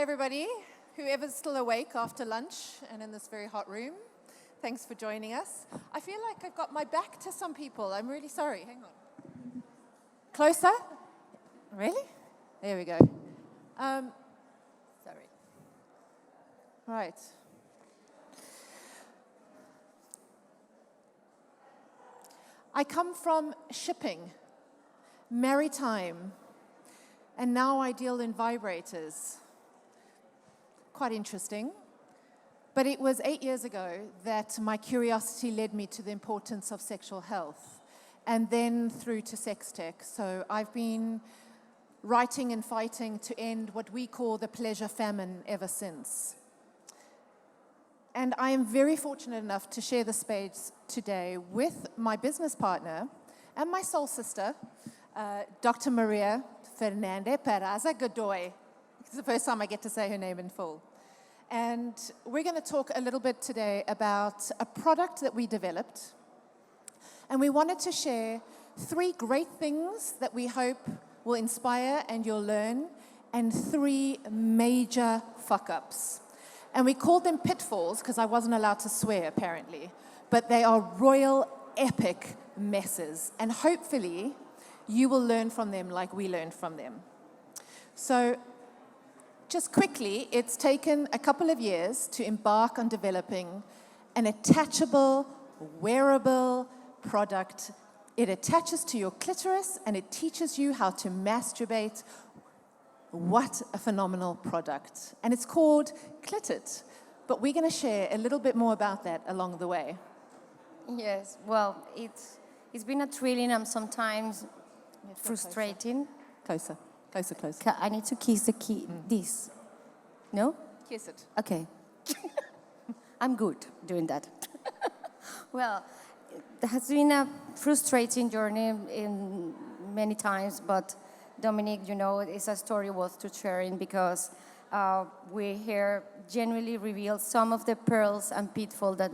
everybody. Whoever's still awake after lunch and in this very hot room, thanks for joining us. I feel like I've got my back to some people. I'm really sorry. Hang on. Closer? Really? There we go. Sorry. Right. I come from shipping, maritime, and now I deal in vibrators. Quite interesting. But it was 8 years ago that my curiosity led me to the importance of sexual health, and then through to SexTech. So I've been writing and fighting to end what we call the pleasure famine ever since. And I am very fortunate enough to share the space today with my business partner and my soul sister, Dr. Maria Fernanda Peraza Godoy. It's the first time I get to say her name in full. And we're going to talk a little bit today about a product that we developed. And we wanted to share 3 great things that we hope will inspire and you'll learn, and 3 major fuck-ups. And we called them pitfalls because I wasn't allowed to swear, apparently. But they are royal, epic messes. And hopefully, you will learn from them like we learned from them. So, just quickly, it's taken a couple of years to embark on developing an attachable, wearable product. It attaches to your clitoris and it teaches you how to masturbate. What a phenomenal product. And it's called Clit It. But we're going to share a little bit more about that along the way. Yes, well, it's been a thrilling and sometimes frustrating. Closer. I need to kiss the key. This. No? Kiss it. Okay. I'm good doing that. Well, it has been a frustrating journey in many times, but Dominique, you know, it's a story worth to sharing because we here genuinely reveal some of the pearls and pitfalls that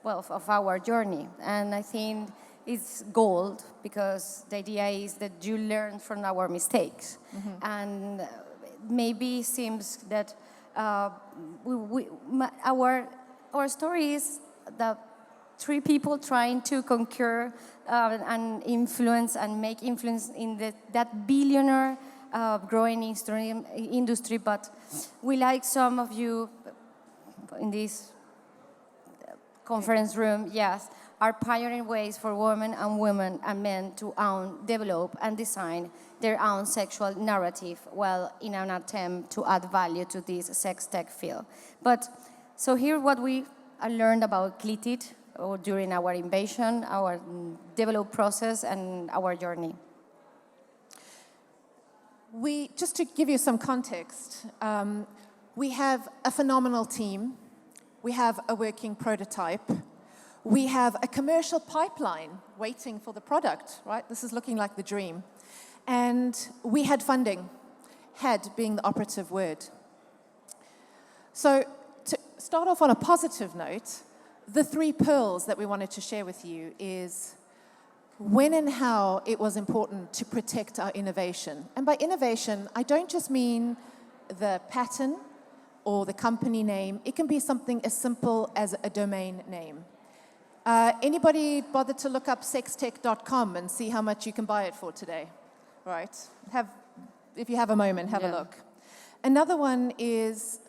of our journey. And I think it's gold because the idea is that you learn from our mistakes. Mm-hmm. And maybe it seems that our story is that 3 people trying to conquer and influence and make influence in that billionaire growing industry. But we like some of you in this conference room, yes, are pioneering ways for women and men to develop and design their own sexual narrative while in an attempt to add value to this sex tech field. But so here what we learned about Clit It, or during our invasion, our develop process, and our journey. Just to give you some context, we have a phenomenal team. We have a working prototype. We have a commercial pipeline waiting for the product, right? This is looking like the dream. And we had funding, had being the operative word. So to start off on a positive note, the 3 pearls that we wanted to share with you is when and how it was important to protect our innovation. And by innovation, I don't just mean the pattern or the company name. It can be something as simple as a domain name. Anybody bother to look up sextech.com and see how much you can buy it for today? Right? If you have a moment, have a look. Another one is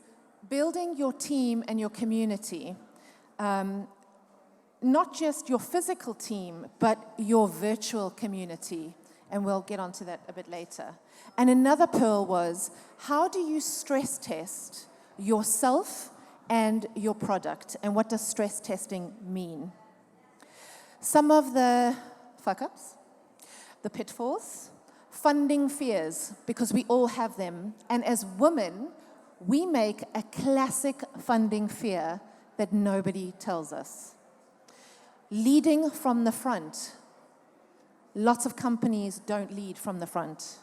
building your team and your community. Not just your physical team, but your virtual community. And we'll get onto that a bit later. And another pearl was, how do you stress test yourself and your product? And what does stress testing mean? Some of the fuck-ups, the pitfalls, funding fears, because we all have them. And as women, we make a classic funding fear that nobody tells us. Leading from the front. Lots of companies don't lead from the front.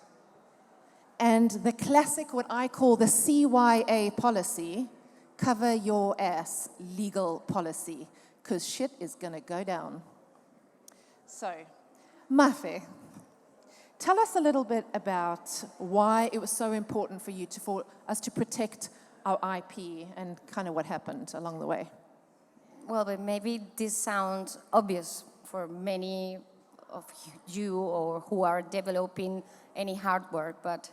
And the classic, what I call the CYA policy, cover your ass legal policy, because shit is going to go down. So, Mafe, Tell us a little bit about why it was so important for you for us to protect our IP and kind of what happened along the way. Well, but maybe this sounds obvious for many of you or who are developing any hardware, but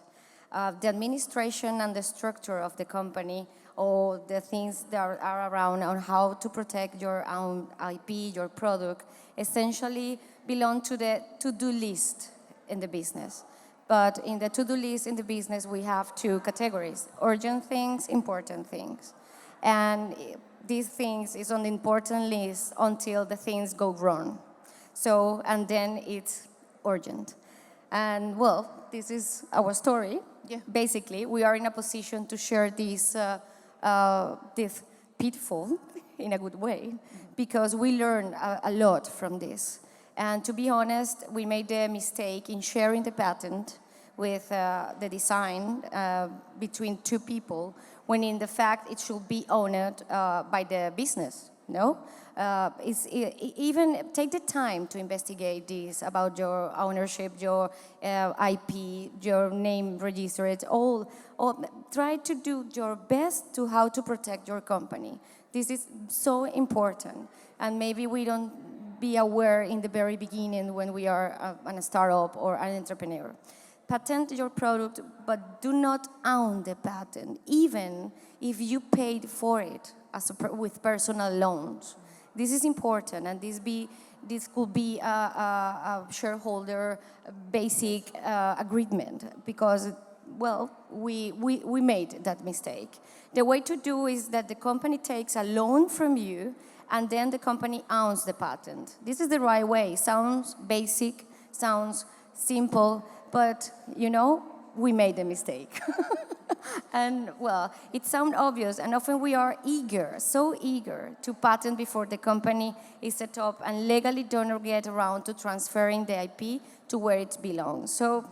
the administration and the structure of the company, or the things that are around on how to protect your own IP, your product, essentially belong to the to-do list in the business. But in the to-do list in the business, we have two categories: urgent things, important things. And these things is on the important list until the things go wrong. So, and then it's urgent. And well, this is our story. Yeah. Basically, we are in a position to share this pitfall in a good way, because we learn a lot from this. And to be honest, we made the mistake in sharing the patent with the design between two people, when in the fact it should be owned by the business, no? Even take the time to investigate this about your ownership, your IP, your name registered, all. Try to do your best to how to protect your company. This is so important, and maybe we don't be aware in the very beginning when we are a startup or an entrepreneur. Patent your product, but do not own the patent, even if you paid for it with personal loans. This is important, and this could be a shareholder basic agreement, because, well, we made that mistake. The way to do is that the company takes a loan from you, and then the company owns the patent. This is the right way. Sounds basic, sounds simple, but, you know, we made a mistake. And, well, it sounds obvious, and often we are so eager to patent before the company is set up, and legally don't get around to transferring the IP to where it belongs. So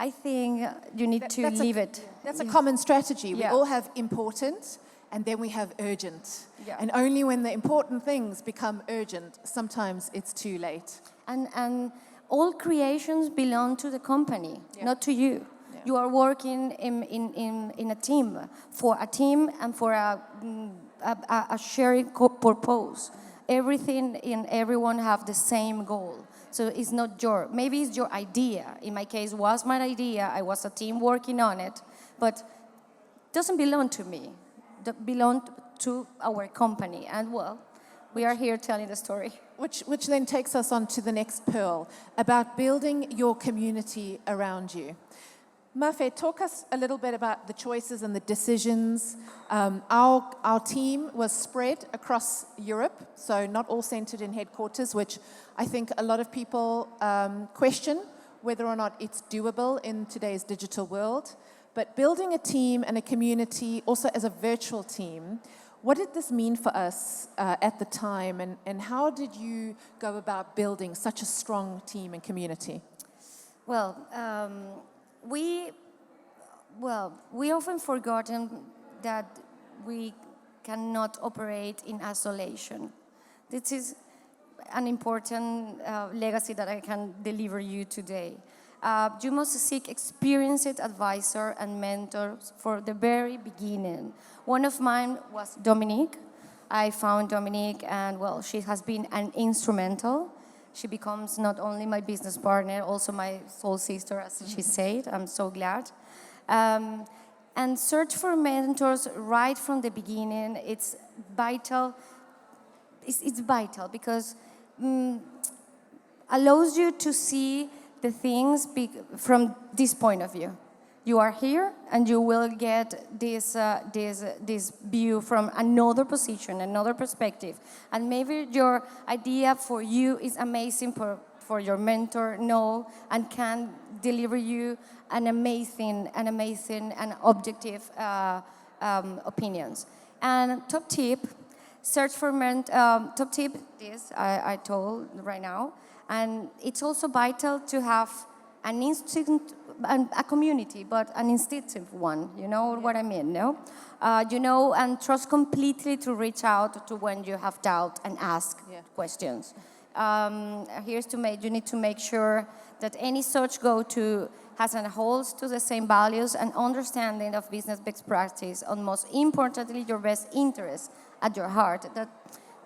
I think you need to leave it. That's a common strategy. We Yeah. all have important, and then we have urgent. Yeah. And only when the important things become urgent, sometimes it's too late. And all creations belong to the company, not to you. Yeah. You are working in a team, for a team and for a sharing purpose. Everything and everyone have the same goal. So it's not maybe it's your idea. In my case, it was my idea. I was a team working on it, but it doesn't belong to me. It belongs to our company. And well, we are here telling the story. Which then takes us on to the next pearl, about building your community around you. Mafe, talk us a little bit about the choices and the decisions. Our team was spread across Europe, so not all centered in headquarters, which I think a lot of people question whether or not it's doable in today's digital world. But building a team and a community, also as a virtual team, what did this mean for us at the time, and how did you go about building such a strong team and community? Well, we often forgotten that we cannot operate in isolation. This is an important legacy that I can deliver you today. You must seek experienced advisor and mentors for the very beginning. One of mine was Dominique. I found Dominique, and well, she has been an instrumental. She becomes not only my business partner, also my soul sister, as she said. I'm so glad. And search for mentors right from the beginning. It's vital. It's vital because allows you to see the things from this point of view. You are here, and you will get this view from another position, another perspective. And maybe your idea for you is amazing for your mentor, and can deliver you an amazing and objective opinions. And top tip, search for top tip, this I told right now. And it's also vital to have an instinct, a community, but an instinctive one. You know what I mean, no? And trust completely to reach out to when you have doubt and ask questions. You need to make sure that any such go-to has and holds to the same values and understanding of business best practice, and most importantly, your best interest at your heart. That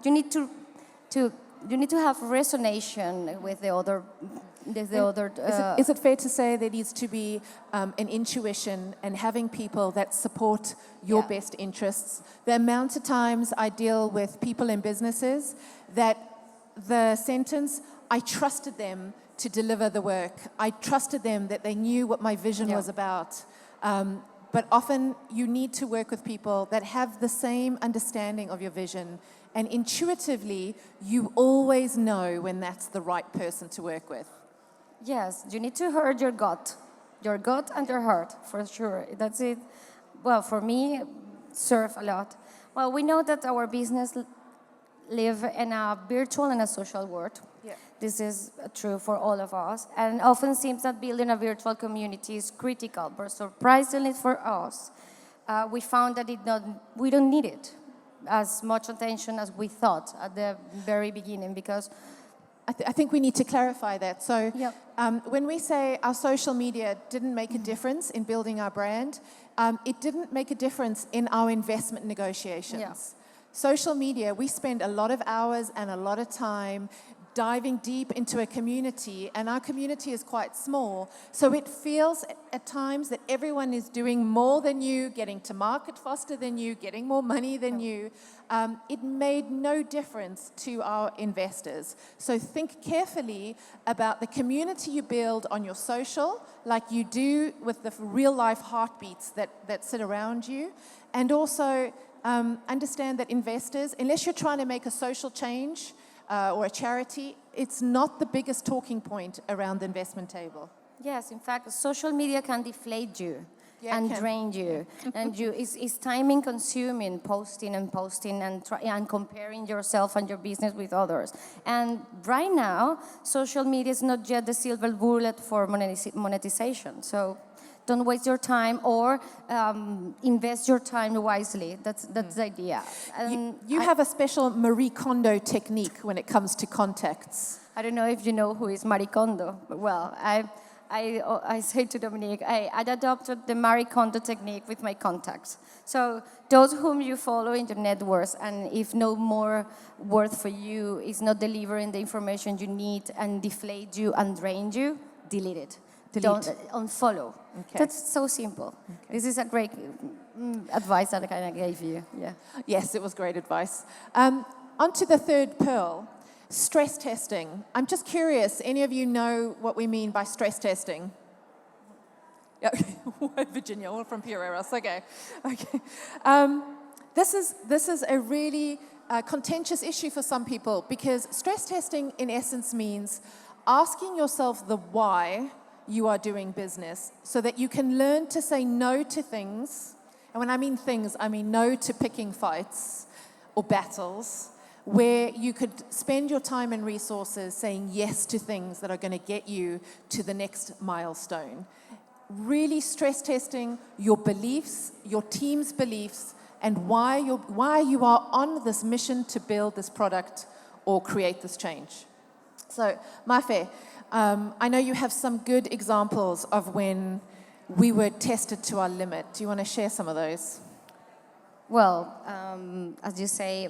you need to have resonation with the other. Is it fair to say there needs to be an intuition and having people that support your best interests? The amount of times I deal with people in businesses that the sentence, I trusted them to deliver the work. I trusted them that they knew what my vision was about. But often you need to work with people that have the same understanding of your vision. And intuitively, you always know when that's the right person to work with. Yes, you need to hear your gut and your heart, for sure. That's it. Well, for me, serve a lot. Well, we know that our business live in a virtual and a social world. Yeah. This is true for all of us, and often seems that building a virtual community is critical, but surprisingly for us, we found that we don't need it as much attention as we thought at the very beginning, because I think we need to clarify that. So when we say our social media didn't make a difference in building our brand, it didn't make a difference in our investment negotiations. Yeah. Social media, we spend a lot of hours and a lot of time diving deep into a community, and our community is quite small. So it feels at times that everyone is doing more than you, getting to market faster than you, getting more money than you. It made no difference to our investors. So think carefully about the community you build on your social, like you do with the real-life heartbeats that sit around you. And also understand that investors, unless you're trying to make a social change, or a charity, it's not the biggest talking point around the investment table. Yes, in fact, social media can deflate you and drain you. And it's timing consuming, posting and comparing yourself and your business with others. And right now, social media is not yet the silver bullet for monetization. So don't waste your time, or invest your time wisely. That's the idea. You have a special Marie Kondo technique when it comes to contacts. I don't know if you know who is Marie Kondo. Well, I say to Dominique, I adopted the Marie Kondo technique with my contacts. So those whom you follow in your networks, and if no more worth for you, is not delivering the information you need and deflate you and drain you, delete it. Don't unfollow. Okay. That's so simple. Okay. This is a great advice that I kind of gave you. Yeah. Yes, it was great advice. On to the third pearl, stress testing. I'm just curious, any of you know what we mean by stress testing? Yeah, Virginia, all from Peraza. Okay. This is a really contentious issue for some people, because stress testing, in essence, means asking yourself the why you are doing business, so that you can learn to say no to things. And when I mean things, I mean no to picking fights or battles, where you could spend your time and resources saying yes to things that are going to get you to the next milestone. Really stress testing your beliefs, your team's beliefs, and why you are on this mission to build this product or create this change. So, Mafe, I know you have some good examples of when we were tested to our limit. Do you want to share some of those? Well, as you say,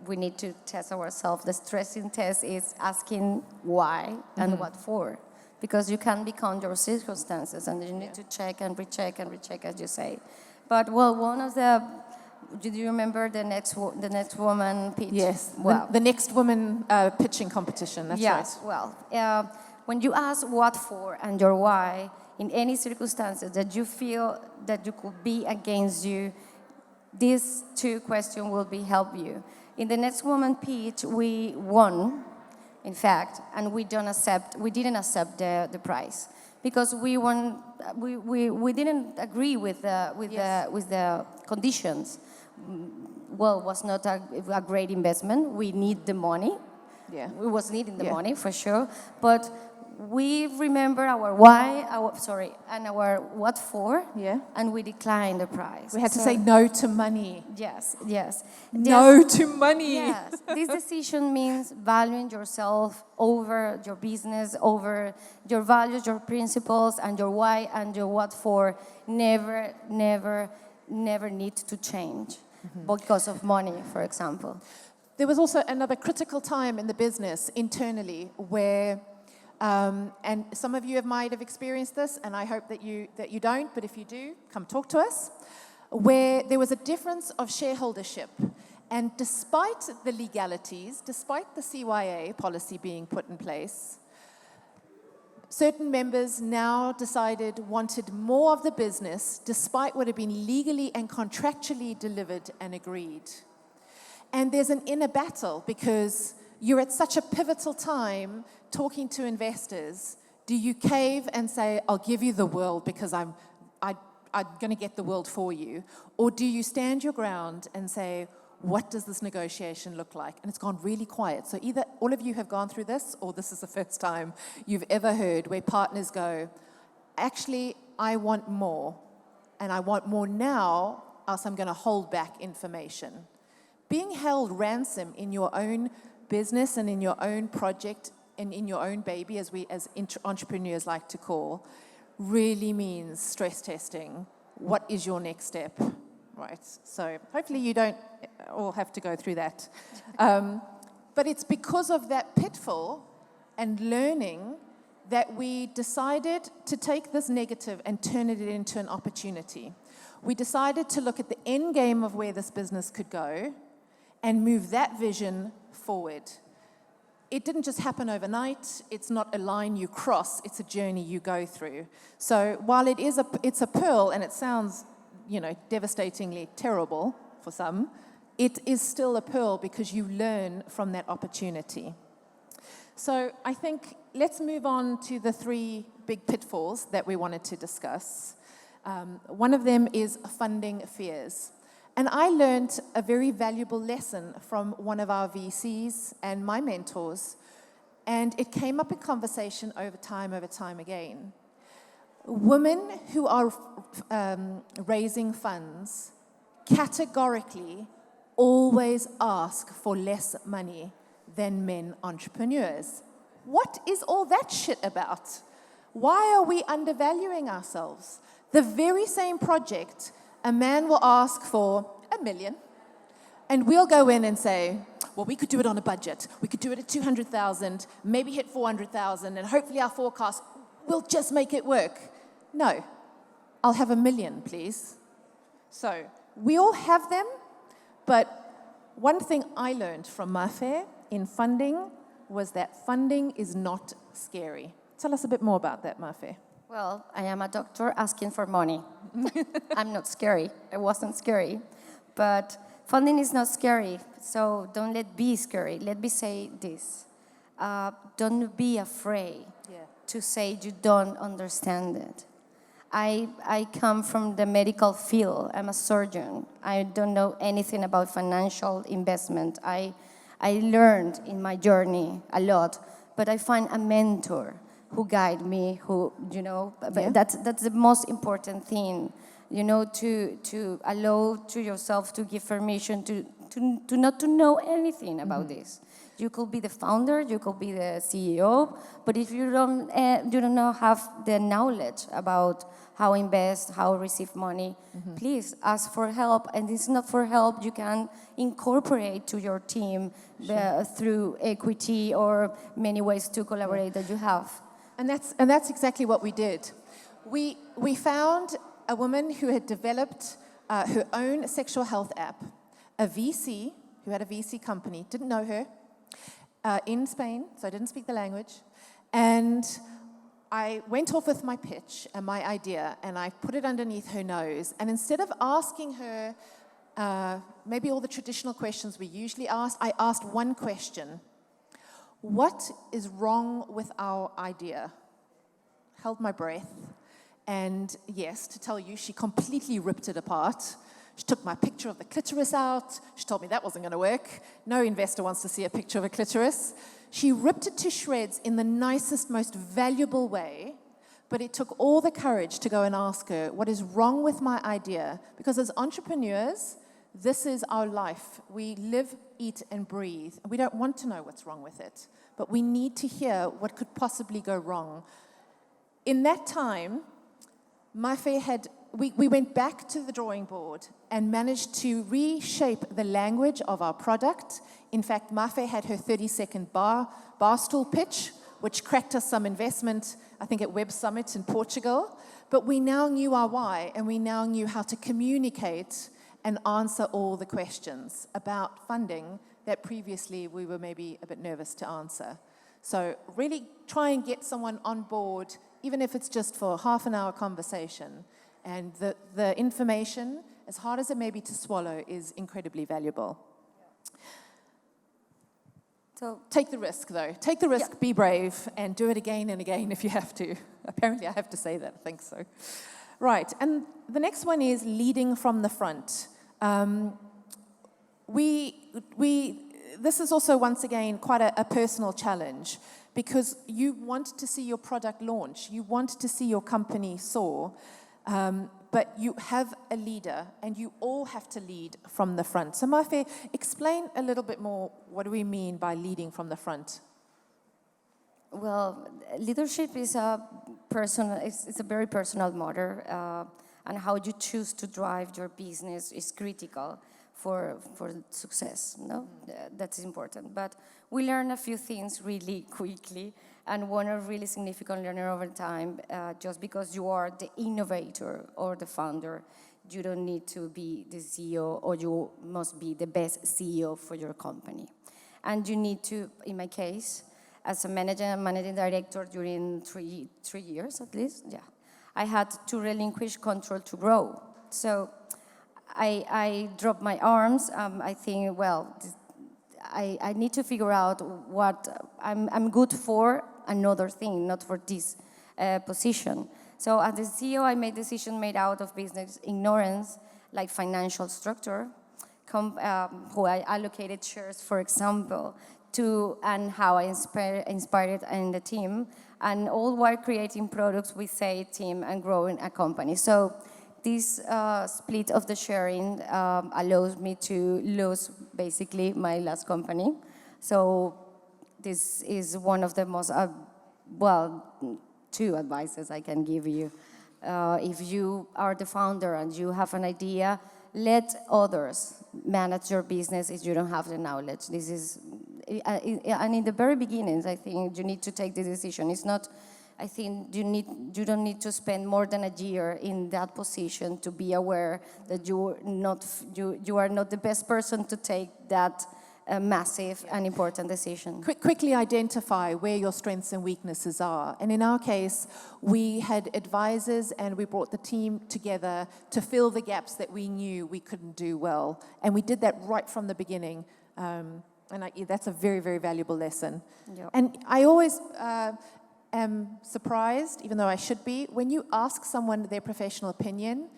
we need to test ourselves. The stressing test is asking why and what for. Because you can become your circumstances, and you need to check and recheck and recheck, as you say. But, well, one of the... Do you remember the next woman pitch? Yes, well, the next woman pitching competition, that's right. Yes, well, when you ask what for and your why, in any circumstances that you feel that you could be against you, these two questions will help you. In the next woman pitch, we won, in fact, and we didn't accept the prize, because we didn't agree with the conditions. Well, it was not a great investment. We need the money. Yeah. We was needing the money for sure, but we remember our why, and our what for, Yeah. and we decline the price. We had to say no to money. Yes, yes. No to money. Yes, this decision means valuing yourself over your business, over your values, your principles, and your why and your what for never need to change because of money, for example. There was also another critical time in the business internally where, and some of you might have experienced this, and I hope that you don't, but if you do, come talk to us, where there was a difference of shareholdership. And despite the legalities, despite the CYA policy being put in place, certain members now wanted more of the business despite what had been legally and contractually delivered and agreed. And there's an inner battle because you're at such a pivotal time talking to investors. Do you cave and say, I'll give you the world because I'm going to get the world for you? Or do you stand your ground and say, what does this negotiation look like? And it's gone really quiet. So either all of you have gone through this, or this is the first time you've ever heard where partners go, actually, I want more. And I want more now, else I'm going to hold back information. Being held ransom in your own business and in your own project and in your own baby, as we as entrepreneurs like to call, really means stress testing. What is your next step? Right, so hopefully you don't all have to go through that. But it's because of that pitfall and learning that we decided to take this negative and turn it into an opportunity. We decided to look at the end game of where this business could go and move that vision forward. It didn't just happen overnight. It's not a line you cross. It's a journey you go through. So while it's a pearl and it sounds, devastatingly terrible for some, it is still a pearl because you learn from that opportunity. So I think let's move on to the 3 big pitfalls that we wanted to discuss. One of them is funding fears. And I learned a very valuable lesson from one of our VCs and my mentors, and it came up in conversation over time again. Women who are raising funds categorically always ask for less money than men entrepreneurs. What is all that shit about? Why are we undervaluing ourselves? The very same project, a man will ask for $1 million, and we'll go in and say, well, we could do it on a budget. We could do it at 200,000, maybe hit 400,000, and hopefully our forecast will just make it work. No, I'll have $1 million, please. So we all have them, but one thing I learned from Mafe in funding was that funding is not scary. Tell us a bit more about that, Mafe. Well, I am a doctor asking for money. I'm not scary. It wasn't scary. But funding is not scary, so don't let be scary. Let me say this. Don't be afraid to say you don't understand it. I come from the medical field. I'm a surgeon. I don't know anything about financial investment. I learned in my journey a lot, but I find a mentor who guide me, that's the most important thing, to allow to yourself to give permission to not to know anything about this. You could be the founder, you could be the CEO, but if you don't have the knowledge about how invest, how receive money, please ask for help. And it's not for help you can incorporate to your team through equity or many ways to collaborate that you have. And that's exactly what we did. We found a woman who had developed her own sexual health app, a VC who had a VC company, didn't know her, in Spain, so I didn't speak the language. And I went off with my pitch and my idea, and I put it underneath her nose. And instead of asking her maybe all the traditional questions we usually ask, I asked one question. What is wrong with our idea? Held my breath, and yes, to tell you, she completely ripped it apart. She took my picture of the clitoris out. She told me that wasn't going to work. No investor wants to see a picture of a clitoris. she ripped it to shreds in the nicest, most valuable way, but it took all the courage to go and ask her, what is wrong with my idea? Because as entrepreneurs, this is our life. We live, eat, and breathe. We don't want to know what's wrong with it, but we need to hear what could possibly go wrong. In that time, we went back to the drawing board and managed to reshape the language of our product. In fact, Mafe had her 30-second barstool pitch, which cracked us some investment, I think at Web Summit in Portugal. But we now knew our why, and we now knew how to communicate and answer all the questions about funding that previously we were maybe a bit nervous to answer. So really try and get someone on board, even if it's just for a half an hour conversation. And the information, as hard as it may be to swallow, is incredibly valuable. So take the risk, though. Take the risk, be brave, and do it again and again if you have to. Apparently, I have to say that. I think so. Right, and the next one is leading from the front. This is also, once again, quite a personal challenge, because you want to see your product launch. You want to see your company soar. But you have a leader, and you all have to lead from the front. So Mafe, explain a little bit more, what do we mean by leading from the front? Well, leadership is it's a very personal matter, and how you choose to drive your business is critical for success, no? That's important. But we learn a few things really quickly, and one a really significant learner over time. Just because you are the innovator or the founder, you don't need to be the CEO, or you must be the best CEO for your company. And you need to, in my case, as a manager and managing director during three years at least, I had to relinquish control to grow. So I dropped my arms. I think, well, I need to figure out what I'm good for, another thing, not for this position. So as the CEO, I made decisions made out of business ignorance, like financial structure, who I allocated shares, for example, and how I inspired in the team, and all while creating products with a team and growing a company. So this split of the sharing allows me to lose basically my last company. So this is one of the most, two advices I can give you. If you are the founder and you have an idea, let others manage your business if you don't have the knowledge. This is, and in the very beginnings, I think you need to take the decision. It's not, I think you don't need to spend more than a year in that position to be aware that you are not the best person to take that massive and important decision. Quickly identify where your strengths and weaknesses are. And in our case, we had advisors and we brought the team together to fill the gaps that we knew we couldn't do well. And we did that right from the beginning. That's a very, very valuable lesson. Yep. And I always am surprised, even though I should be, when you ask someone their professional opinion,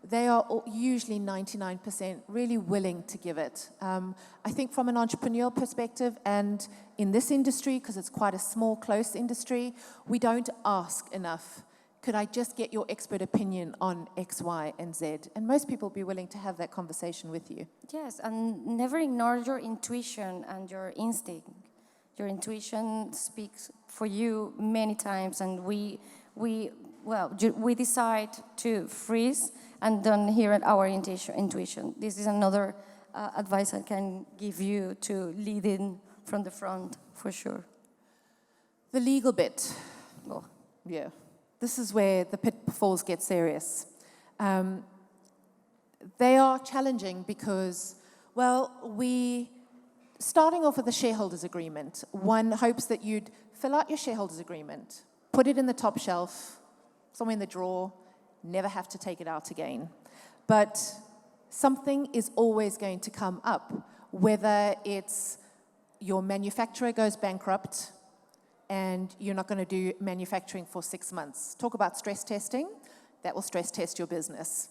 they are usually 99% really willing to give it. I think from an entrepreneurial perspective, and in this industry, because it's quite a small, close industry, we don't ask enough. Could I just get your expert opinion on X, Y, and Z? And most people will be willing to have that conversation with you. Yes, and never ignore your intuition and your instinct. Your intuition speaks for you many times, and we decide to freeze and don't hear our intuition. This is another advice I can give you to lead in from the front, for sure. The legal bit. Oh, yeah. This is where the pitfalls get serious. They are challenging because, starting off with a shareholders agreement, one hopes that you'd fill out your shareholders agreement, put it in the top shelf, somewhere in the drawer, never have to take it out again. But something is always going to come up, whether it's your manufacturer goes bankrupt and you're not going to do manufacturing for 6 months. Talk about stress testing. That will stress test your business.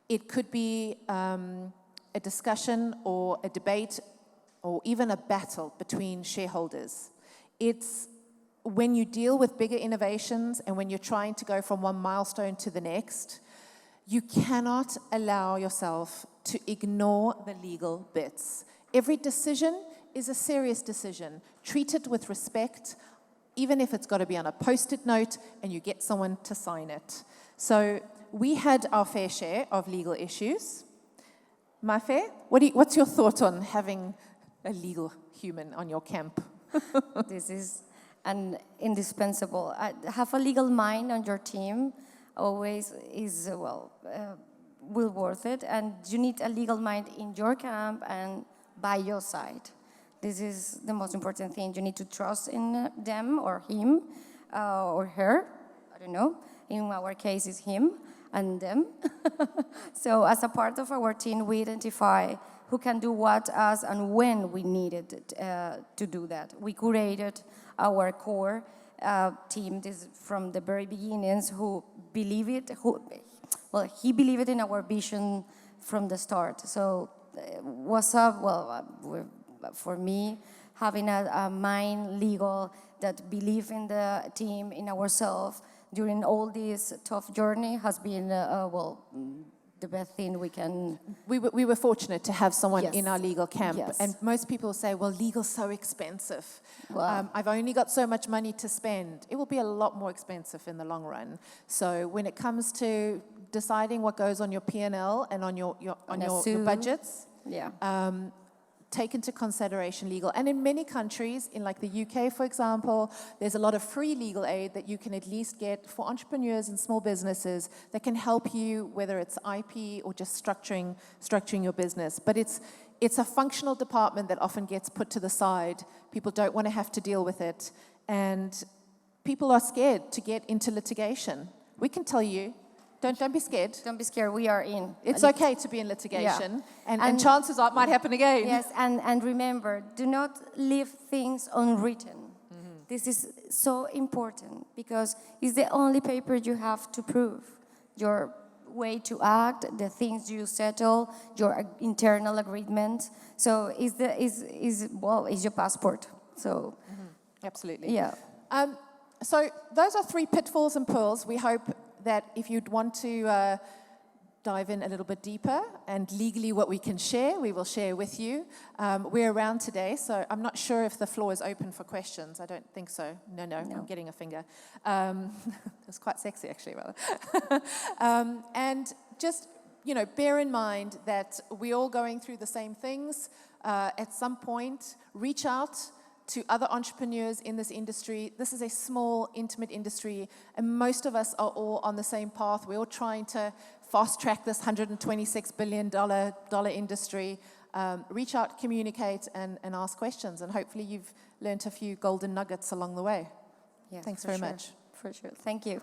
It could be a discussion or a debate or even a battle between shareholders. it's when you deal with bigger innovations and when you're trying to go from one milestone to the next, you cannot allow yourself to ignore the legal bits. Every decision is a serious decision. Treat it with respect, even if it's got to be on a post-it note and you get someone to sign it. So we had our fair share of legal issues. Mafe, what's your thought on having a legal human on your camp? This is an indispensable. Have a legal mind on your team always is, will worth it. And you need a legal mind in your camp and by your side. This is the most important thing. You need to trust in them or him or her. I don't know. In our case, it's him and them. So as a part of our team, we identify who can do what, as, and when we needed to do that. We curated our core team this from the very beginnings who believe it, he believed in our vision from the start. So what's up? For me, having a mind legal that believe in the team, in ourselves, during all this tough journey has been, the best thing we can... We were fortunate to have someone Yes. in our legal camp. Yes. And most people say, well, legal's so expensive. Wow. I've only got so much money to spend. It will be a lot more expensive in the long run. So when it comes to deciding what goes on your P&L and on your budgets... Yeah. Take into consideration legal. And in many countries, in like the UK, for example, there's a lot of free legal aid that you can at least get for entrepreneurs and small businesses that can help you, whether it's IP or just structuring your business. But it's a functional department that often gets put to the side. People don't want to have to deal with it. And people are scared to get into litigation. We can tell you, don't be scared. Don't be scared, we are in. It's okay to be in litigation, Yeah. and chances are it might happen again. Yes, and remember, do not leave things unwritten. Mm-hmm. This is so important because it's the only paper you have to prove your way to act, the things you settle, your internal agreement. So it's your passport. So Absolutely. Yeah. So those are 3 pitfalls and pearls. We hope that if you'd want to dive in a little bit deeper and legally what we can share, we will share with you. We're around today, so I'm not sure if the floor is open for questions. I don't think so. No. I'm getting a finger. It's quite sexy, actually, rather. And just, bear in mind that we're all going through the same things. At some point, reach out to other entrepreneurs in this industry. This is a small, intimate industry, and most of us are all on the same path. We're all trying to fast-track this $126 billion industry. Reach out, communicate, and ask questions, and hopefully you've learned a few golden nuggets along the way. Yeah, Thanks very much. For sure. Thank you.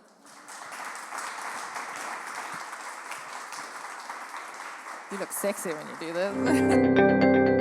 You look sexy when you do this.